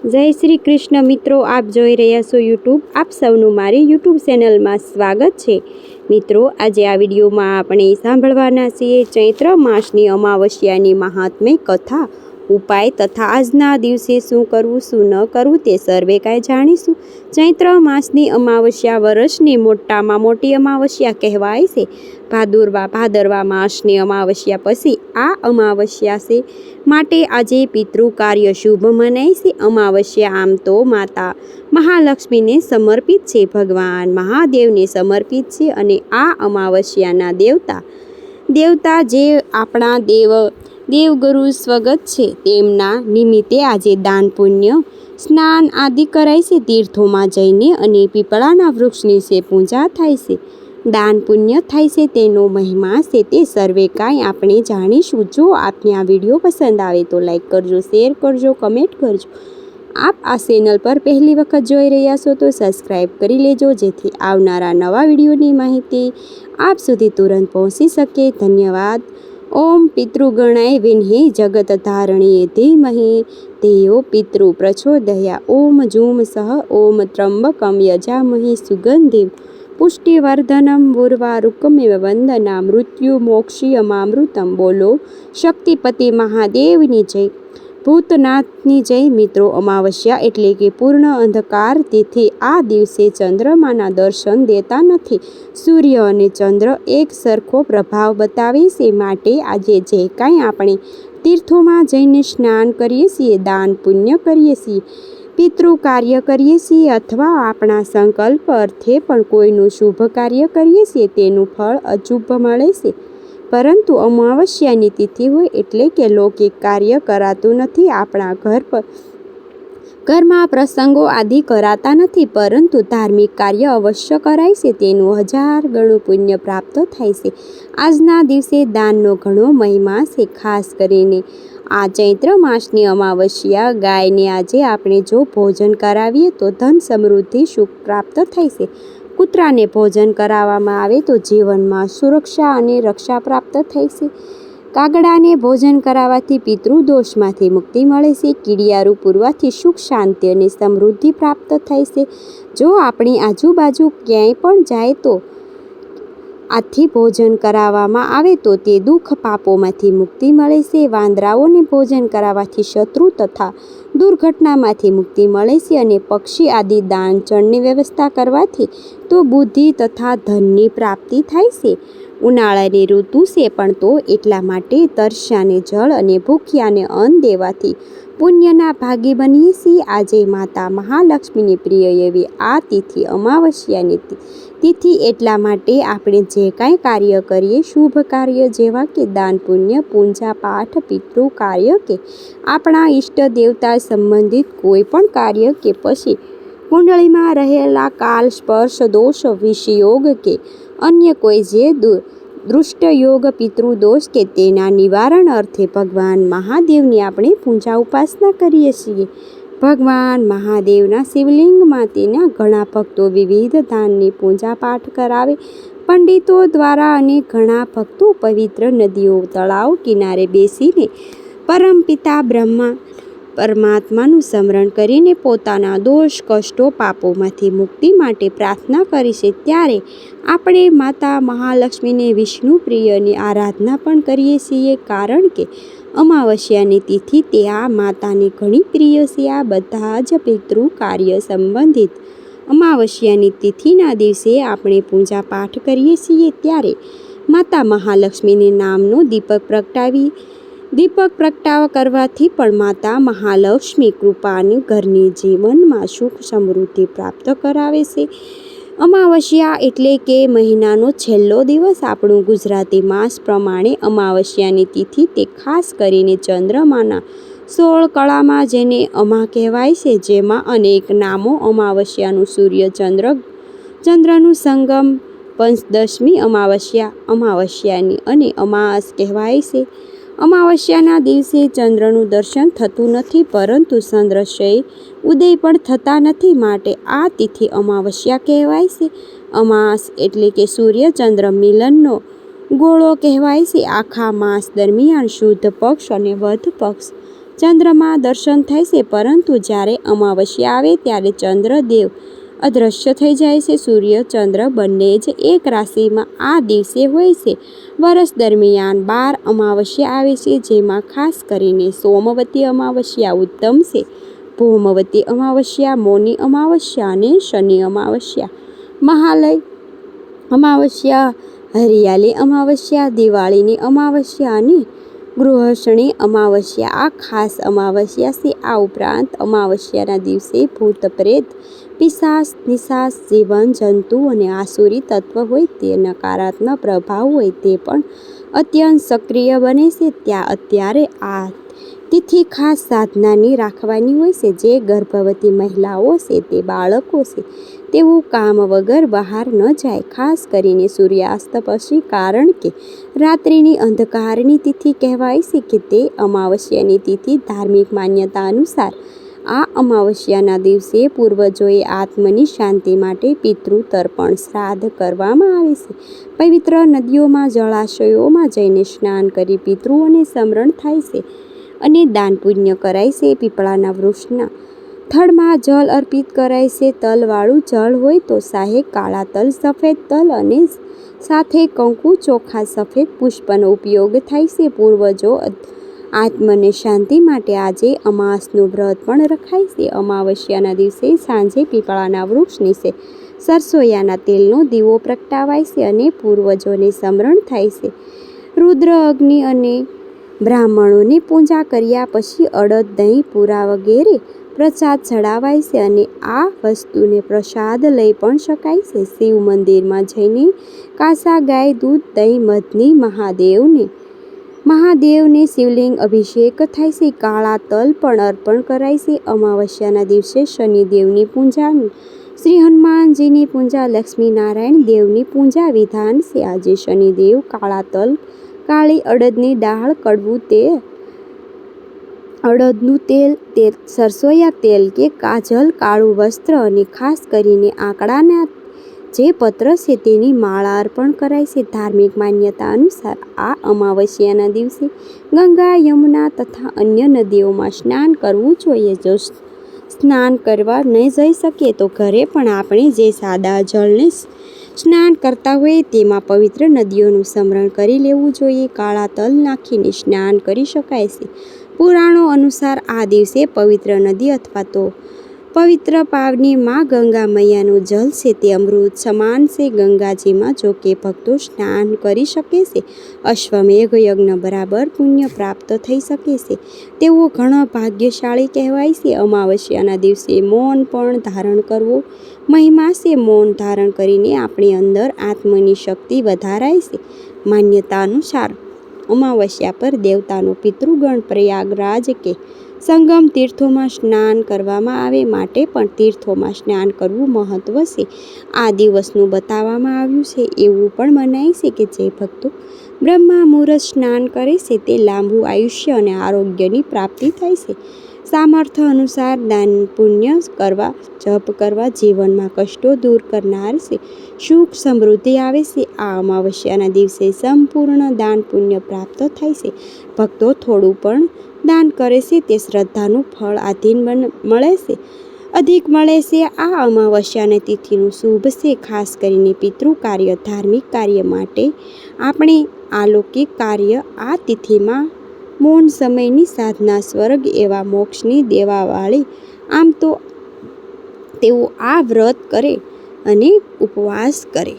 જય શ્રી કૃષ્ણ મિત્રો, આપ જોઈ રહ્યા છો યુટ્યુબ. આપ સૌનું મારી યુટ્યુબ ચેનલમાં સ્વાગત છે. મિત્રો, આજે આ વિડીયોમાં આપણે સાંભળવાના છીએ ચૈત્ર માસની અમાવસ્યાની મહાત્મ્ય કથા, ઉપાય તથા આજના દિવસે શું કરવું શું ન કરવું તે સર્વે કાંઈ જાણીશું. ચૈત્ર માસની અમાવસ્યા વર્ષની મોટામાં મોટી અમાવસ્યા કહેવાય છે. ભાદરવા માસની અમાવસ્યા પછી આ અમાવસ્યા છે, માટે આજે પિતૃ કાર્ય શુભ મનાય છે. અમાવસ્યા આમ તો માતા મહાલક્ષ્મીને સમર્પિત છે, ભગવાન મહાદેવને સમર્પિત છે અને આ અમાવસ્યાના દેવતા જે આપણા દેવગુરુ સ્વગત છે, તેમના નિમિત્તે આજે દાન પુણ્ય સ્નાન આદિ કરાય છે. તીર્થોમાં જઈને અને પીપળાના વૃક્ષની છે પૂજા થાય છે, દાન પુણ્ય થાય છે. તેનો મહિમા છે તે સર્વે કાંઈ આપણે જાણીશું. જો આપને આ વિડીયો પસંદ આવે તો લાઈક કરજો, શેર કરજો, કમેન્ટ કરજો. આપ આ ચેનલ પર પહેલી વખત જોઈ રહ્યા છો તો સબસ્ક્રાઈબ કરી લેજો, જેથી આવનારા નવા વિડીયોની માહિતી આપ સુધી તુરંત પહોંચી શકે. ધન્યવાદ. ઓમ પિતૃગણાય વિન્હે જગત ધારણીએ ધીમહિ ધેયો પિતૃ પ્રચોદયા. ઓમ જૂમ સહ ઓમ ત્રંબકમ યજામહિ સુગંધિમ પુષ્ટિવર્ધનમ ઉર્વારુકમેવ વંદના મૃત્યુ મોક્ષીયમામૃતમ. બોલો શક્તિપતિ મહાદેવની જય, ભૂતનાથની જય. મિત્રો, અમાવસ્યા એટલે કે પૂર્ણ અંધકાર તિથિ. આ દિવસે ચંદ્રમાના દર્શન દેતા નથી. સૂર્ય અને ચંદ્ર એક સરખો પ્રભાવ બતાવે છે, માટે આજે જે કાંઈ આપણે તીર્થોમાં જઈને સ્નાન કરીએ છીએ, દાન પુણ્ય કરીએ છીએ, પિતૃ કાર્ય કરીએ છીએ અથવા આપણા સંકલ્પ અર્થે પણ કોઈનું શુભ કાર્ય કરીએ છીએ, તેનું ફળ અચૂક મળે છે. પરંતુ અમાવસ્યાની તિથિ હોય એટલે કે લૌકિક કાર્ય કરાતું નથી. આપણા ઘરમાં પ્રસંગો આદિ કરાતા નથી, પરંતુ ધાર્મિક કાર્ય અવશ્ય કરાય છે. તેનું 1000 ગણું પુણ્ય પ્રાપ્ત થાય છે. આજના દિવસે દાનનો ઘણો મહિમા છે. ખાસ કરીને આ ચૈત્ર માસની અમાવસ્યા ગાયને આજે આપણે જો ભોજન કરાવીએ તો ધન સમૃદ્ધિ સુખ પ્રાપ્ત થાય છે. કૂતરાને ભોજન કરાવવામાં આવે તો જીવનમાં સુરક્ષા અને રક્ષા પ્રાપ્ત થાય છે. કાગડાને ભોજન કરાવવાથી પિતૃદોષમાંથી મુક્તિ મળે છે. કીડિયારું પૂરવાથી સુખ શાંતિ અને સમૃદ્ધિ પ્રાપ્ત થાય છે. જો આપણી આજુબાજુ ક્યાંય પણ જાય તો આથી ભોજન કરાવવામાં આવે તો તે દુઃખ પાપોમાંથી મુક્તિ મળે છે. વાંદરાઓને ભોજન કરાવવાથી શત્રુ તથા દુર્ઘટનામાંથી મુક્તિ મળે છે અને પક્ષી આદિ દાન ચણની વ્યવસ્થા કરવાથી તો બુદ્ધિ તથા ધનની પ્રાપ્તિ થાય છે. ઉનાળાની ઋતુ છે, પણ તો એટલા માટે તરસ્યાને જળ અને ભૂખ્યાને અન્ન દેવાથી પુણ્યના ભાગી બનીએ છીએ. આજે માતા મહાલક્ષ્મીની પ્રિય એવી આ તિથિ અમાવસ્યાની તિથિ, એટલા માટે આપણે જે કાંઈ કાર્ય કરીએ, શુભ કાર્ય જેવા કે દાન પુણ્ય, પૂજા પાઠ, પિતૃ કાર્ય કે આપણા ઈષ્ટ દેવતા સંબંધિત કોઈ પણ કાર્ય કે પછી કુંડળીમાં રહેલા કાલ સ્પર્શ દોષ, વિષયોગ કે અન્ય કોઈ જે દૃષ્ટ યોગ, પિતૃદોષ કે તેના નિવારણ અર્થે ભગવાન મહાદેવની આપણે પૂજા ઉપાસના કરીએ છીએ. ભગવાન મહાદેવના શિવલિંગમાં તેના ઘણા ભક્તો વિવિધ દાનની પૂજા પાઠ કરાવે પંડિતો દ્વારા અને ઘણા ભક્તો પવિત્ર નદીઓ, તળાવ કિનારે બેસીને પરમપિતા પરમાત્માનું સ્મરણ કરીને પોતાના દોષ, કષ્ટો, પાપોમાંથી મુક્તિ માટે પ્રાર્થના કરી છે. ત્યારે આપણે માતા મહાલક્ષ્મીને વિષ્ણુ પ્રિયની આરાધના પણ કરીએ છીએ, કારણ કે અમાવસ્યાની તિથિ તે આ માતાને ઘણી પ્રિય છે. આ બધા જ પિતૃ કાર્ય સંબંધિત અમાવસ્યાની તિથિના દિવસે આપણે પૂજા પાઠ કરીએ છીએ. ત્યારે માતા મહાલક્ષ્મીને નામનો દીપક પ્રગટાવ કરવાથી પણ માતા મહાલક્ષ્મી કૃપાની ઘરની જીવનમાં સુખ સમૃદ્ધિ પ્રાપ્ત કરાવે છે. અમાવસ્યા એટલે કે મહિનાનો છેલ્લો દિવસ. આપણું ગુજરાતી માસ પ્રમાણે અમાવસ્યાની તિથિ તે ખાસ કરીને ચંદ્રમાના 16 કળામાં જેને અમા કહેવાય છે, જેમાં અનેક નામો અમાવસ્યાનું સૂર્ય ચંદ્રનું સંગમ, પંચદશમી અમાવસ્યાની અને અમાસ કહેવાય છે. અમાવસ્યાના દિવસે ચંદ્રનું દર્શન થતું નથી, પરંતુ ચંદ્રશય ઉદય પણ થતા નથી, માટે આ તિથિ અમાવસ્યા કહેવાય છે. અમાસ એટલે કે સૂર્ય ચંદ્ર મિલનનો ગોળો કહેવાય છે. આખા માસ દરમિયાન શુદ્ધ પક્ષ અને વધ પક્ષ ચંદ્રમાં દર્શન થાય છે, પરંતુ જ્યારે અમાવસ્યા આવે ત્યારે ચંદ્રદેવ અદૃશ્ય થઈ જાય છે. સૂર્ય ચંદ્ર બંને જ એક રાશિમાં આ દિવસે હોય છે. વર્ષ દરમિયાન 12 અમાવસ્યા આવે છે, જેમાં ખાસ કરીને સોમવતી અમાવસ્યા ઉત્તમ છે. ભૌમવતી અમાવસ્યા, મૌની અમાવસ્યા અને શનિ અમાવસ્યા, મહાલય અમાવસ્યા, હરિયાળી અમાવસ્યા, દિવાળીની અમાવસ્યા અને ગૃહસ્થની અમાવસ્યા આ ખાસ અમાવસ્યા છે. આ ઉપરાંત અમાવસ્યાના દિવસે ભૂત પ્રેત, પિશાચ, નિશાચ, જીવન જંતુ અને આસુરી તત્વ હોય તે નકારાત્મક પ્રભાવ હોય તે પણ અત્યંત સક્રિય બને છે. અત્યારે આ તિથિ ખાસ સાધનાની રાખવાની હોય છે. જે ગર્ભવતી મહિલાઓ છે, તે બાળકો છે, તેઓ કામ વગર બહાર ન જાય, ખાસ કરીને સૂર્યાસ્ત પછી, કારણ કે રાત્રિની અંધકારની તિથિ કહેવાય છે કે તે અમાવસ્યાની તિથિ. ધાર્મિક માન્યતા અનુસાર આ અમાવસ્યાના દિવસે પૂર્વજોએ આત્મની શાંતિ માટે પિતૃ તર્પણ શ્રાદ્ધ કરવામાં આવે છે. પવિત્ર નદીઓમાં, જળાશયોમાં જઈને સ્નાન કરી પિતૃઓને સ્મરણ થાય છે અને દાન પુણ્ય કરાય છે. પીપળાના વૃક્ષના થડમાં જળ અર્પિત કરાય છે. તલવાળું જળ હોય તો શાહે કાળા તલ, સફેદ તલ અને સાથે કંકુ, ચોખા, સફેદ પુષ્પનો ઉપયોગ થાય છે. પૂર્વજો આત્મને શાંતિ માટે આજે અમાસનું વ્રત પણ રખાય છે. અમાવસ્યાના દિવસે સાંજે પીપળાના વૃક્ષ નીચે સરસોયાના તેલનો દીવો પ્રગટાવાય છે અને પૂર્વજોને સ્મરણ થાય છે. રુદ્ર, અગ્નિ અને બ્રાહ્મણોની પૂજા કર્યા પછી અડદ, દહીં, પૂરા વગેરે પ્રસાદ ચડાવાય છે અને આ વસ્તુને પ્રસાદ લઈ પણ શકાય છે. શિવ મંદિરમાં જઈને કાસા ગાય, દૂધ, દહીં, મધની મહાદેવને શિવલિંગ અભિષેક થાય છે. કાળા તલ પણ અર્પણ કરાય છે. અમાવસ્યાના દિવસે શનિદેવની પૂજા, શ્રી હનુમાનજીની પૂજા, લક્ષ્મીનારાયણ દેવની પૂજા વિધાન છે. આજે શનિદેવ કાળા તલ, કાળી અડદની દાળ, કડવું તેલ, અડદનું તેલ, સરસોયા તેલ કે કાજલ, કાળું વસ્ત્ર અને ખાસ કરીને આંકડાના જે પત્ર છે તેની માળા અર્પણ કરાય છે. ધાર્મિક માન્યતા અનુસાર આ અમાવસ્યાના દિવસે ગંગા, યમુના તથા અન્ય નદીઓમાં સ્નાન કરવું જોઈએ. જો સ્નાન કરવા ન જઈ શકીએ તો ઘરે પણ આપણે જે સાદા જળને સ્નાન કરતા હોઈએ તેમાં પવિત્ર નદીઓનું સ્મરણ કરી લેવું જોઈએ. કાળા તલ નાખીને સ્નાન કરી શકાય છે. પુરાણો અનુસાર આ દિવસે પવિત્ર નદી અથવા તો પવિત્ર પાવની માં ગંગા મૈયાનું જલ છે તે અમૃત સમાન છે. ગંગાજીમાં જો કે ભક્તો સ્નાન કરી શકે છે, અશ્વમેઘ યજ્ઞ બરાબર પુણ્ય પ્રાપ્ત થઈ શકે છે. તેઓ ઘણા ભાગ્યશાળી કહેવાય છે. અમાવસ્યાના દિવસે મૌન પણ ધારણ કરવો મહિમા છે. મૌન ધારણ કરીને આપણી અંદર આત્મની શક્તિ વધારાય છે. માન્યતા અનુસાર અમાવસ્યા પર દેવતાનો પિતૃગણ પ્રયાગરાજ કે સંગમ તીર્થોમાં સ્નાન કરવામાં આવે માટે પણ તીર્થોમાં સ્નાન કરવું મહત્વ છે. આ દિવસનું બતાવવામાં આવ્યું છે. એવું પણ મનાય છે કે જે ભક્તો બ્રહ્મા મુહૂર્ત સ્નાન કરે છે તે લાંબુ આયુષ્ય અને આરોગ્યની પ્રાપ્તિ થાય છે. સામર્થ્ય અનુસાર દાન પુણ્ય કરવા, જપ કરવા જીવનમાં કષ્ટો દૂર કરનાર છે. સુખ સમૃદ્ધિ આવે છે. આ અમાવસ્યાના દિવસે સંપૂર્ણ દાન પુણ્ય પ્રાપ્ત થાય છે. ભક્તો થોડું પણ દાન કરે છે તે શ્રદ્ધાનું ફળ આધીન મળે છે, અધિક મળે છે. આ અમાવસ્યાની તિથિનું શુભ છે, ખાસ કરીને પિતૃ કાર્ય, ધાર્મિક કાર્ય માટે. આપણે અલૌકિક કાર્ય આ તિથિમાં મૌન સમયની સાધના, સ્વર્ગ એવા મોક્ષની દેવાવાળી. આમ તો તેઓ આ વ્રત કરે અને ઉપવાસ કરે.